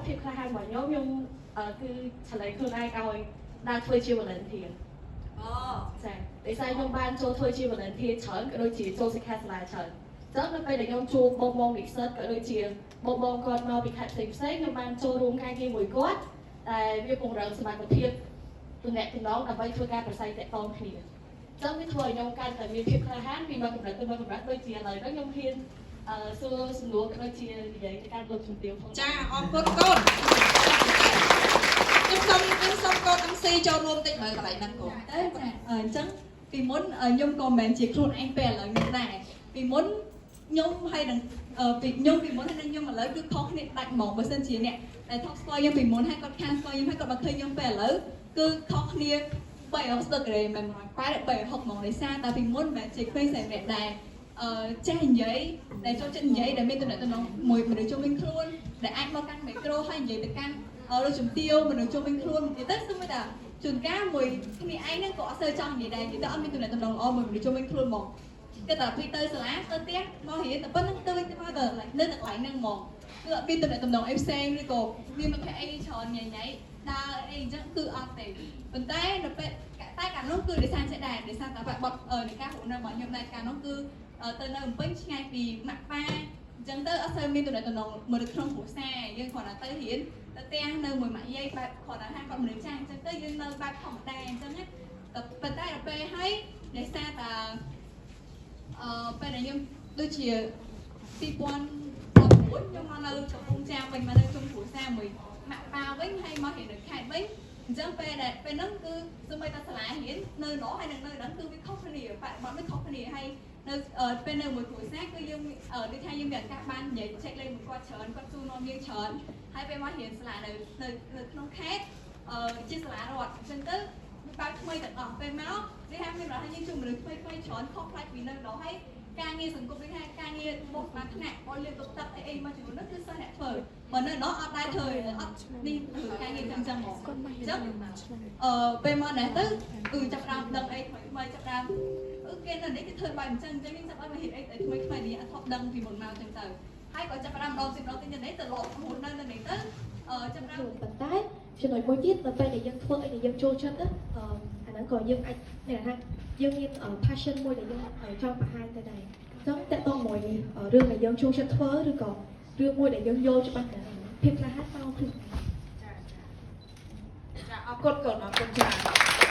ភាពខ្លះហើយរបស់ខ្ញុំគឺឆ្លៃខ្លួនឯងឲ្យដើរធ្វើជា volunteer ចាដោយសារខ្ញុំបានចូលធ្វើជា volunteer ច្រើនក៏ដូចជាចូលសិក្ខាសាលាច្រើនចឹងនៅពេលដែលខ្ញុំជួបបងនិស្សិតក៏ដូចជាបងគាត់មកពីខេត្តផ្សេងខ្ញុំបានចូលរួមការងារមួយគាត់តែវាពង្រឹងសមត្ថភាពទំនាក់ទំនងដើម្បីធ្វើការប្រស័យទាក់ទងគ្នាចឹងវាធ្វើឲ្យខ្ញុំកាន់តែមានភាពក្លាហានពីមកកម្រិតទៅមកកម្រិតដូចជាឥឡូវខ្ញុំហ៊ានសួរសំណួរក៏ដូចជានិយាយទៅកាន់លោកជំទាវផងចាអរគុណកូនខ្ញុំសូមកូនអង្គស៊ីចូលរួមតិចមើលកន្លែងហ្នឹងកូនតែអញ្ចឹងពីមុនខ្ញុំក៏មិនមែនជាខ្លួនឯងពេលឥឡូវនេះដែរពីមុនខ្ញុំហើយនឹងពីខ្ញុំពីមុនហើយនឹងខ្ញុំឥឡូវគឺខុសគ្នាដាច់ហ្មងបើសិនជាអ្នកដែលថប់ស្គាល់ខ្ញុំពីមុនហើយគាត់ខានស្គាល់ខ្ញុំហើយគាត់មកឃើញខ្ញុំពេលឥឡូវគឺខុសគ្នា360ដឺក្រេមិន360ហ្មងដោយសារតែពីមុនមិនមែនជាក្មេងស្រីម្នាក់ដែរចេះនិយាយដែលចូលចិត្តនិយាយដែលមានទំនាក់ទំនងមួយមនុស្សជុំវិញខ្លួនដែលអាចមកកាន់មីក្រូហើយនិយាយទៅកាន់លោកជំទាវមនុស្សជុំវិញខ្លួននិយាយទៅស្មើតែជួនកាលមួយគ្នាឯងហ្នឹងក៏អត់សូវចង់និយាយដែរនិយាយទៅអត់មានទំនាក់ទំនងល្អមួយមនុស្សជុំវិញខ្លួនហ្មងគឺតែពីទៅសាលាទៅផ្ទះមករៀនតែប៉ុណ្្នឹងទៅវិញទៅមកទៅនៅតែកន្លែងហ្នឹងហ្មងគឺអត់មានទំនាក់ទំនងអីផ្សេងឬក៏មានមិត្តភក្តិអីច្រើនញ៉ៃញ៉ៃដើរអីអញ្ចឹងគឺអត់ទេប៉ុន្តែនៅពេលតែកាលនោះគឺដោយសារចេះដែរដោយសារតែបត់នៃការហូបនៅរបស់ខ្ញុំដែរកាលនោះគឺទៅនៅភ្នំពេញឆ្ងាយពីម៉ាក់ប៉ាអញ្ចឹងទៅអត់សូវមានទំនាក់ទំនងមួយនៅក្នុងគ្រួសារយើងគ្រាន់តែទៅរៀនទៅផ្ទះនៅមួយម៉ាក់យាយបែបគ្រាន់តែហាគាត់មនុស្សចាស់អញ្ចឹងទៅយើងនៅបែបធម្មតាអញ្ចឹងណាប៉ុន្តែដល់ពេលហើយដោយសារតែពេលដែលខ្ញុំដូចជា2019ខ្ញុំមកនៅកំពង់ចាមវិញមកនៅជុំគ្រួសារមួយម៉ាក់ប៉ាវិញហើយមករៀននៅខេត្តវិញអញ្ចឹងពេលហ្នឹងគឺសូម្បីតែសាលារៀននៅនោះហើយនៅហ្នឹងគឺវាខុសគ្នាបរិបទវាខុសគ្នាហើយនៅពេលនៅមួយគ្រួសារគឺយើងដូចថាយើងមានឱកាសបាននិយាយចែកលេខមួយគាត់ច្រើនគាត់សួរនាំយើងច្រើនហើយពេលមករៀនសាលានៅក្នុងខេត្តជាសាលារដ្ឋអញ្ចឹងទៅបើថ្មីទាំងអស់ពេលមកវាថាមានរហ័សយើងជួបមនុស្សថ្មីច្រើនខុសប្លែកពីនៅនោះហើយការងារសង្គមដូចថាការងាររបស់ស្មារតីអត់លៀបទុកទឹកអីមួយចំនួននោះគឺសិស្សអ្នកធ្វើបើនៅនោះអត់ដែរធ្វើអត់នេះការងារចឹងហ្មងអញ្ចឹងពេលមកនេះទៅគឺចាប់ដើមដឹងអីថ្មីចាប់ដើមគេនៅនេះគេធ្វើបែបអញ្ចឹងយើងចាប់ដើមមកហ៊ានអីតែថ្មីនេះអត់ធប់ដឹងពីមុនមកអញ្ចឹងទៅហើយក៏ចាប់ដើមដងទីនេះទៅលោកមុននៅនេះទៅចាប់ដើមប៉ុន្តែចំណុចមួយទៀតដល់ពេលដែលយើងធ្វើអីដែលយើងចូលចិត្តអាហ្នឹងក៏យើងអាចអ្នកថាយើងមាន passion មួយដែលយើងចង់បង្ហាញទៅដែរអញ្ចឹងតើតោះមួយរឿងដែលយើងចូលចិត្តធ្វើឬក៏រឿងមួយដែលយើងយល់ច្បាស់ដែរភាពក្លាហានមកខ្លួនចាអរគុណកូនអរគុណច្រើន